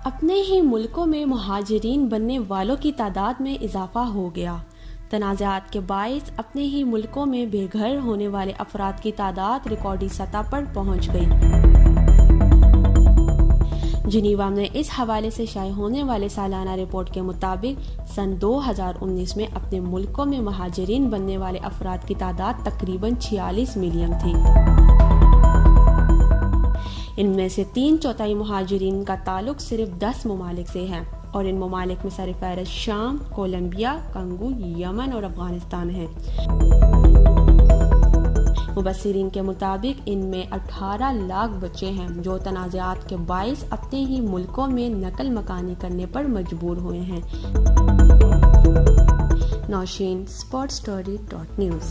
अपने ही मुल्कों में मुहाजिरीन बनने वालों की तादाद में इजाफा हो गया। तनाज़ात के बाइस अपने ही मुल्कों में बेघर होने वाले अफराद की तादाद रिकॉर्डी सतह पर पहुंच गई। जिनीवा में इस हवाले से शाये होने वाले सालाना रिपोर्ट के मुताबिक सन 2019 में अपने मुल्कों में मुहाजिरीन बनने वाले अफराद की तादाद तकरीबन 46 मिलियन थी। इनमें से 3/4 मुहाजिरीन का ताल्लुक सिर्फ 10 ममालिक से है और इन ममालिक में सरफ़हरिस्त शाम, कोलंबिया, कंगो, यमन और अफगानिस्तान है। मुबस्सिरीन के मुताबिक इनमें 18 लाख बच्चे हैं जो तनाज़ात के बाइस अपने ही मुल्कों में नकल मकानी करने पर मजबूर हुए हैं। नौशीन, sportstory.news।